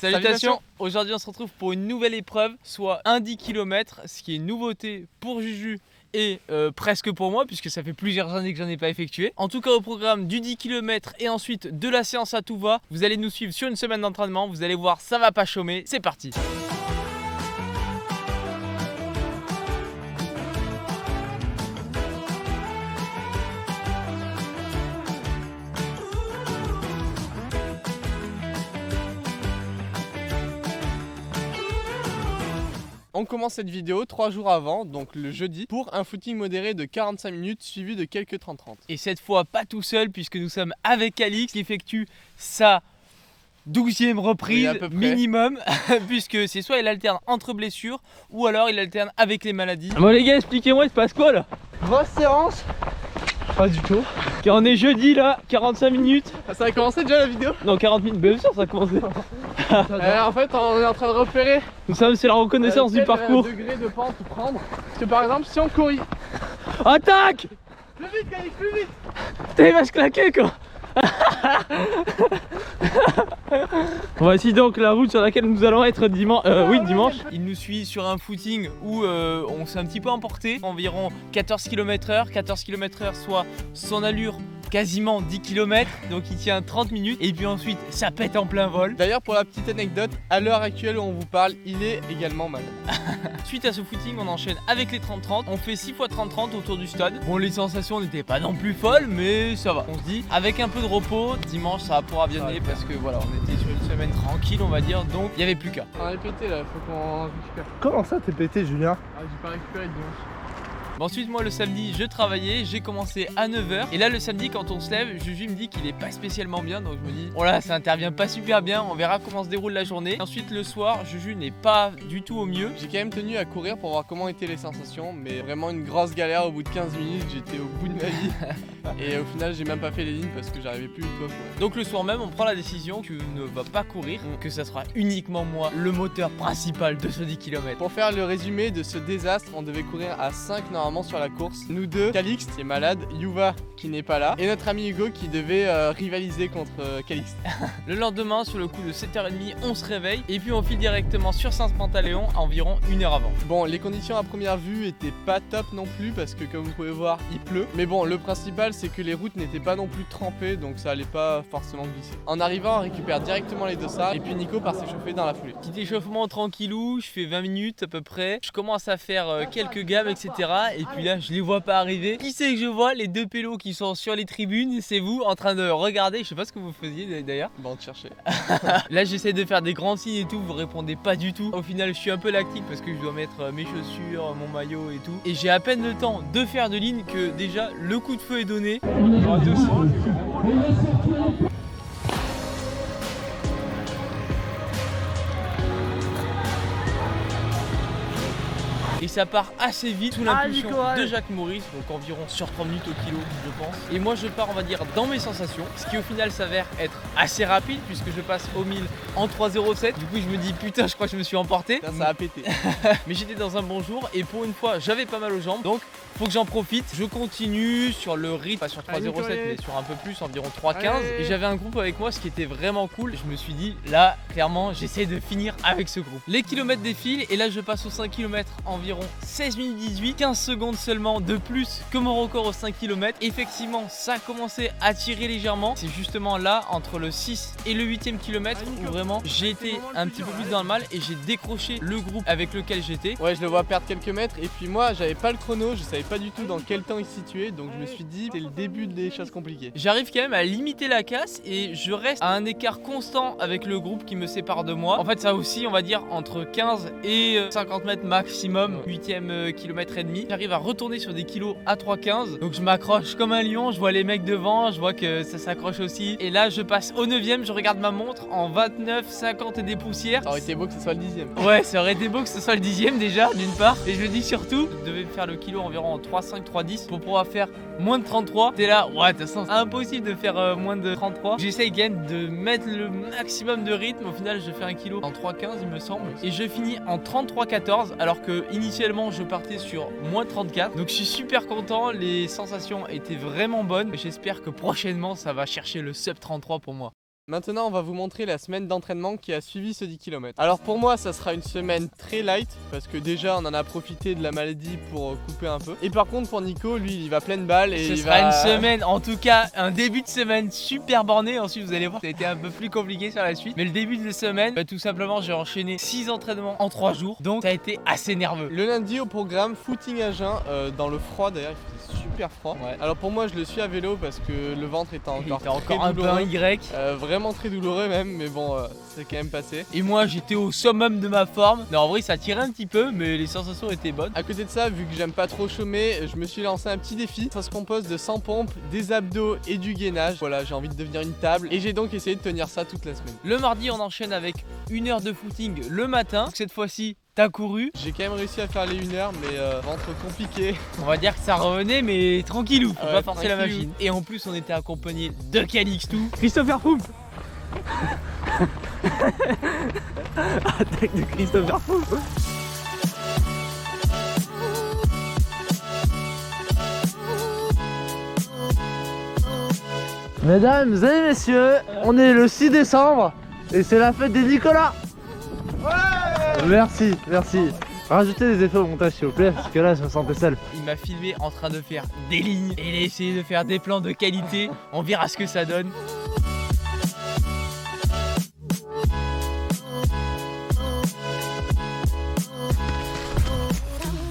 Salutations. Aujourd'hui on se retrouve pour une nouvelle épreuve, soit un 10 km, ce qui est une nouveauté pour Juju et presque pour moi puisque ça fait plusieurs années que j'en ai pas effectué. En tout cas au programme du 10 km et ensuite de la séance à tout va, vous allez nous suivre sur une semaine d'entraînement, vous allez voir ça va pas chômer, c'est parti. On commence cette vidéo 3 jours avant, donc le jeudi, pour un footing modéré de 45 minutes suivi de quelques 30-30. Et cette fois pas tout seul puisque nous sommes avec Alix qui effectue sa 12e reprise minimum puisque c'est soit il alterne entre blessures ou alors il alterne avec les maladies. Bon les gars, expliquez-moi, il se passe quoi là? Grosse séance. Pas du tout. Car on est jeudi là, 45 minutes. Ah, ça a commencé déjà la vidéo? Non, 40 minutes, bien sûr ça a commencé. En fait on est en train de repérer. Nous sommes, c'est la reconnaissance du parcours. Degré de pente prendre. Parce que par exemple si on courit. Attaque! Plus vite Calix, plus vite! Putain il va se claquer quoi. Voici donc la route sur laquelle nous allons être dimanche. Dimanche. Il nous suit sur un footing où on s'est un petit peu emporté, environ 14 km/h. 14 km/h, soit son allure quasiment 10 km, donc il tient 30 minutes et puis ensuite ça pète en plein vol. D'ailleurs pour la petite anecdote, à l'heure actuelle où on vous parle, il est également malade. Suite à ce footing, on enchaîne avec les 30-30, on fait 6 x 30-30 autour du stade. Bon, les sensations n'étaient pas non plus folles mais ça va. On se dit avec un peu de repos, dimanche ça va pouvoir bien aller parce que voilà, on était sur une semaine tranquille on va dire, donc il n'y avait plus qu'à. On est pété là, faut qu'on récupère. Comment ça t'es pété Julien? Ah, j'ai pas récupéré le dimanche. Bon, ensuite moi le samedi je travaillais, j'ai commencé à 9 h et là le samedi quand on se lève, Juju me dit qu'il est pas spécialement bien, donc je me dis oh là ça intervient pas super bien, on verra comment se déroule la journée. Ensuite le soir, Juju n'est pas du tout au mieux. J'ai quand même tenu à courir pour voir comment étaient les sensations, mais vraiment une grosse galère. Au bout de 15 minutes j'étais au bout de ma vie et au final j'ai même pas fait les lignes parce que j'arrivais plus du tout à courir. Donc le soir même on prend la décision que ne va pas courir, que ça sera uniquement moi le moteur principal de ce 10 km. Pour faire le résumé de ce désastre, on devait courir à 5 normalement sur la course. Nous deux, Calix qui est malade, Yuva qui n'est pas là et notre ami Hugo qui devait rivaliser contre Calix. Le lendemain sur le coup de 7h30 on se réveille et puis on file directement sur Saint-Pantaléon à environ 1 heure avant. Bon, les conditions à première vue étaient pas top non plus parce que comme vous pouvez voir il pleut, mais bon le principal c'est que les routes n'étaient pas non plus trempées donc ça allait pas forcément glisser. En arrivant on récupère directement les dossards et puis Nico part s'échauffer dans la foulée. Petit échauffement tranquillou, je fais 20 minutes à peu près, je commence à faire quelques gammes etc et puis là je les vois pas arriver. Qui c'est que je vois? Les deux pélos qui sont sur les tribunes, c'est vous en train de regarder, je sais pas ce que vous faisiez d'ailleurs. Bon, on te cherchait. Là j'essaie de faire des grands signes et tout, vous répondez pas du tout. Au final je suis un peu lactique parce que je dois mettre mes chaussures, mon maillot et tout. Et j'ai à peine le temps de faire de ligne que déjà le coup de feu est donné. Bonjour à tous. Et ça part assez vite sous l'impulsion de Jacques Maurice, donc environ sur 3 minutes au kilo je pense. Et moi je pars on va dire dans mes sensations, ce qui au final s'avère être assez rapide puisque je passe au 1000 en 3,07. Du coup je me dis putain je crois que je me suis emporté. Putain, ça a pété. Mais j'étais dans un bon jour et pour une fois j'avais pas mal aux jambes, donc faut que j'en profite. Je continue sur le rythme, pas sur 3,07 mais sur un peu plus, environ 3,15. Et j'avais un groupe avec moi, ce qui était vraiment cool. Je me suis dit là clairement j'essaie de finir avec ce groupe. Les kilomètres défilent et là je passe aux 5 km environ 16 minutes 18, 15 secondes seulement de plus que mon record aux 5 km. Effectivement ça a commencé à tirer légèrement. C'est justement là entre le 6 et le 8e kilomètre où vraiment j'ai été un petit peu plus dans le mal et j'ai décroché le groupe avec lequel j'étais. Ouais, je le vois perdre quelques mètres et puis moi j'avais pas le chrono, je savais pas du tout dans quel temps il se situait, donc je me suis dit c'est le début des choses compliquées. J'arrive quand même à limiter la casse et je reste à un écart constant avec le groupe qui me sépare de moi. En fait ça aussi on va dire entre 15 et 50 mètres maximum, 8e kilomètre et demi. J'arrive à retourner sur des kilos à 3,15, donc je m'accroche comme un lion, je vois les mecs devant, je vois que ça s'accroche aussi. Et là je passe au 9e, je regarde ma montre en 29, 50 et des poussières. Ça aurait été beau que ce soit le 10e. Ouais, ça aurait été beau que ce soit le 10e déjà d'une part. Et je me dis surtout, je devais faire le kilo environ en 3,5, 3,10 pour pouvoir faire moins de 33. T'es là, ouais, de toute façon, c'est impossible de faire moins de 33. J'essaye quand même de mettre le maximum de rythme. Au final, je fais un kilo en 3,15 il me semble. Et je finis en 33,14 alors que initialement je partais sur moins 34. Donc je suis super content, les sensations étaient vraiment bonnes. J'espère que prochainement ça va chercher le sub 33 pour moi. Maintenant, on va vous montrer la semaine d'entraînement qui a suivi ce 10 km. Alors pour moi, ça sera une semaine très light parce que déjà, on en a profité de la maladie pour couper un peu. Et par contre, pour Nico, lui, il va pleine balle et ce il sera va... une semaine, en tout cas, un début de semaine super borné. Ensuite, vous allez voir, ça a été un peu plus compliqué sur la suite. Mais le début de semaine, tout simplement, j'ai enchaîné 6 entraînements en 3 jours. Donc, ça a été assez nerveux. Le lundi, au programme, footing à jeun dans le froid d'ailleurs. Super froid. Ouais. Alors pour moi je le suis à vélo parce que le ventre était encore un peu un Y. Vraiment très douloureux même, mais bon c'est quand même passé. Et moi j'étais au summum de ma forme. Non, en vrai ça tirait un petit peu mais les sensations étaient bonnes. À côté de ça, vu que j'aime pas trop chômer, je me suis lancé un petit défi. Ça se compose de 100 pompes, des abdos et du gainage. Voilà, j'ai envie de devenir une table et j'ai donc essayé de tenir ça toute la semaine. Le mardi on enchaîne avec 1 heure de footing le matin. Donc, cette fois-ci t'as couru. J'ai quand même réussi à faire les 1 heure mais ventre compliqué. On va dire que ça revenait mais tranquillou, faut Ouais, pas forcer la tranquillou. machine. Et en plus on était accompagné de Calixtou. Christopher Froome. Attaque de Christopher Froome. Mesdames et messieurs, on est le 6 décembre et c'est la fête des Nicolas. Merci, merci. Rajoutez des effets au montage s'il vous plaît, parce que là je me sentais seul. Il m'a filmé en train de faire des lignes et il a essayé de faire des plans de qualité. On verra ce que ça donne.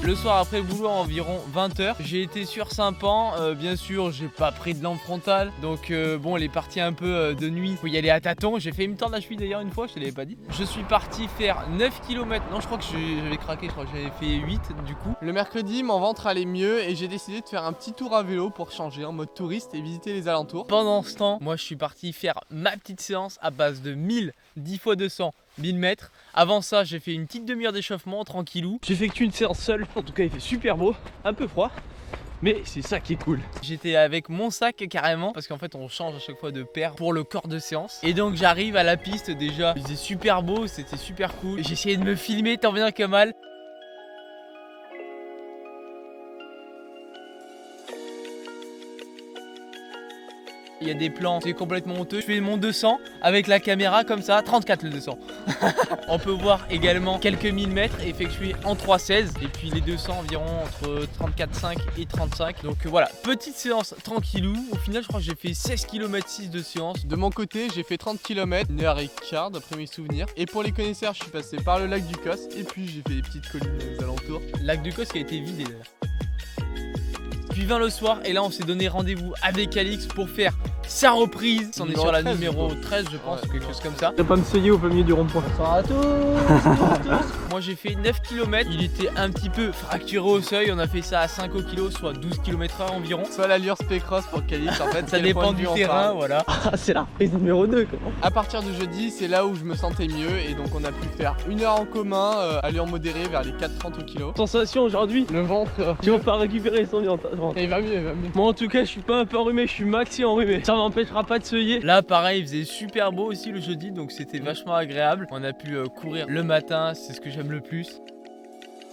Le soir après le boulot à environ 20h, j'ai été sur Saint-Pan, bien sûr j'ai pas pris de lampe frontale, donc bon elle est partie un peu de nuit, faut y aller à tâtons, j'ai fait une tente à la cheville d'ailleurs une fois, je te l'avais pas dit. Je suis parti faire 9 km, non je crois que j'avais craqué, je crois que j'avais fait 8 du coup. Le mercredi, mon ventre allait mieux et j'ai décidé de faire un petit tour à vélo pour changer en mode touriste et visiter les alentours. Pendant ce temps, moi je suis parti faire ma petite séance à base de 1000, 10 x 200, 1000 mètres. Avant ça, j'ai fait une petite demi-heure d'échauffement tranquillou. J'effectue une séance seule, en tout cas il fait super beau, un peu froid, mais c'est ça qui est cool. J'étais avec mon sac carrément parce qu'en fait on change à chaque fois de paire pour le corps de séance. Et donc j'arrive à la piste déjà, il faisait super beau, c'était super cool. J'ai essayé de me filmer tant bien que mal. Il y a des plans, c'est complètement honteux. Je fais mon 200 avec la caméra comme ça, 34 le 200. On peut voir également quelques 1000 mètres effectués en 3,16 et puis les 200 environ entre 34,5 et 35. Donc voilà, petite séance tranquillou. Au final, je crois que j'ai fait 16 km 6 de séance. De mon côté, j'ai fait 30 km, 1h15 d'après mes souvenirs. Et pour les connaisseurs, je suis passé par le lac du Cos et puis j'ai fait des petites collines aux alentours. Lac du Cos qui a été vidé d'ailleurs. Puis 20 le soir et là on s'est donné rendez-vous avec Alix pour faire sa reprise. On est sur la numéro 13 je pense, Ouais, quelque chose comme ça. Je vais pas me souiller au milieu du rond-point. Bonsoir à tous. Moi j'ai fait 9 km, il était un petit peu fracturé au seuil, on a fait ça à 5 au kilo, soit 12 km/h environ. Soit l'allure spé-cross pour Calix, en fait. Ça quel dépend point de du vue on terrain, parle. voilà. Ah, c'est la reprise numéro 2 quoi. À partir de jeudi, c'est là où je me sentais mieux et donc on a pu faire 1 heure en commun, allure modérée vers les 4,30 au kilo. Sensation aujourd'hui, Le ventre, tu vas pas récupérer son ventre. il va mieux, il va mieux. Moi en tout cas je suis pas un peu enrhumé, je suis maxi enrhumé. Ça m'empêchera pas de seuiller. Là pareil, il faisait super beau aussi le jeudi, donc c'était vachement agréable. On a pu courir le matin, c'est ce que j'aime le plus.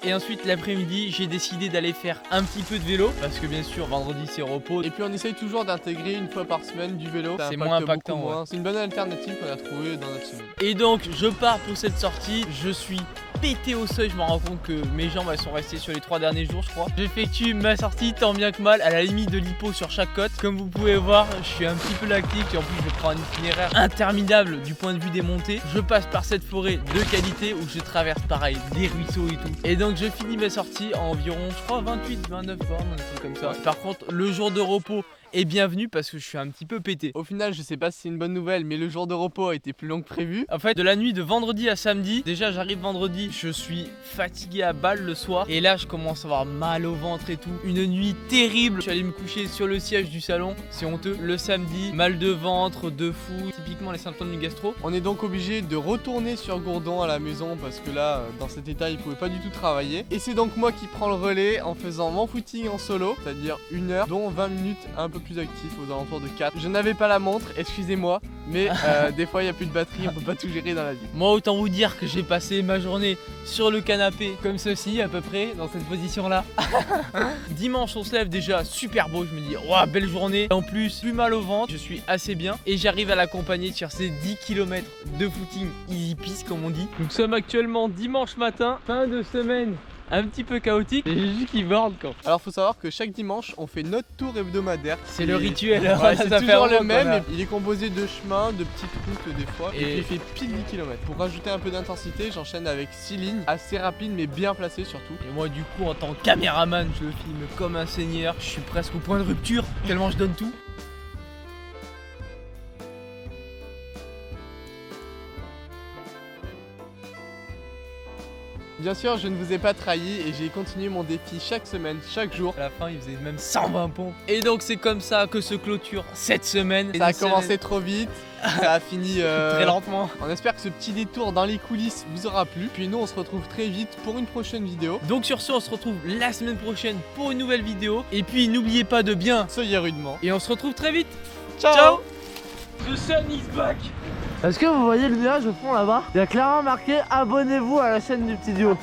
Et ensuite l'après-midi, j'ai décidé d'aller faire un petit peu de vélo parce que bien sûr vendredi c'est repos. Et puis on essaye toujours d'intégrer une fois par semaine du vélo. Ça C'est impacte moins beaucoup impactant, moins. C'est une bonne alternative qu'on a trouvée dans notre semaine. Et donc je pars pour cette sortie, je suis pété au seuil, je me rends compte que mes jambes elles sont restées sur les 3 derniers jours je crois. J'effectue ma sortie tant bien que mal à la limite de l'hypo sur chaque côte. Comme vous pouvez voir, je suis un petit peu lactique et en plus je prends un itinéraire interminable du point de vue des montées. Je passe par cette forêt de qualité où je traverse pareil des ruisseaux et tout. Et donc je finis ma sortie en environ je crois 28-29 bornes, un truc comme ça. Par contre le jour de repos est bienvenu parce que je suis un petit peu pété. Au final, je sais pas si c'est une bonne nouvelle, mais le jour de repos a été plus long que prévu. En fait, de la nuit de vendredi à samedi, déjà j'arrive vendredi, je suis fatigué à balle le soir. Et là, je commence à avoir mal au ventre et tout. Une nuit terrible. Je suis allé me coucher sur le siège du salon, c'est honteux. Le samedi, mal de ventre, de fou, typiquement les symptômes du gastro. On est donc obligé de retourner sur Gourdon à la maison parce que là, dans cet état, il pouvait pas du tout travailler. Et c'est donc moi qui prends le relais en faisant mon footing en solo, c'est-à-dire 1 heure, dont 20 minutes un peu plus actif aux alentours de 4. Je n'avais pas la montre, excusez-moi, mais des fois il n'y a plus de batterie, on peut pas tout gérer dans la vie. Moi autant vous dire que j'ai passé ma journée sur le canapé comme ceci à peu près, dans cette position là. Dimanche on se lève déjà super beau, je me dis ouah belle journée. En plus plus mal au ventre, je suis assez bien et j'arrive à l'accompagner sur ces 10 km de footing easy peasy comme on dit. Nous sommes actuellement dimanche matin, fin de semaine un petit peu chaotique, et Juju qui borde quand. Alors faut savoir que chaque dimanche on fait notre tour hebdomadaire. C'est le rituel, ouais, c'est toujours le même. Il est composé de chemins, de petites routes des fois, et puis il fait pile 10 km. Pour rajouter un peu d'intensité, j'enchaîne avec 6 lignes, assez rapides mais bien placées surtout. Et moi du coup en tant que caméraman, je le filme comme un seigneur, je suis presque au point de rupture, tellement je donne tout. Bien sûr, je ne vous ai pas trahi et j'ai continué mon défi chaque semaine, chaque jour. À la fin, il faisait même 120 pompes. Et donc, c'est comme ça que se clôture cette semaine. Ça a commencé trop vite, ça a fini très lentement. On espère que ce petit détour dans les coulisses vous aura plu. Puis nous, on se retrouve très vite pour une prochaine vidéo. Donc sur ce, on se retrouve la semaine prochaine pour une nouvelle vidéo. Et puis, n'oubliez pas de bien soyez rudement. Et on se retrouve très vite. Ciao, Ciao. The sun is back. Est-ce que vous voyez le nuage au fond là-bas? Il y a clairement marqué abonnez-vous à la chaîne du petit duo.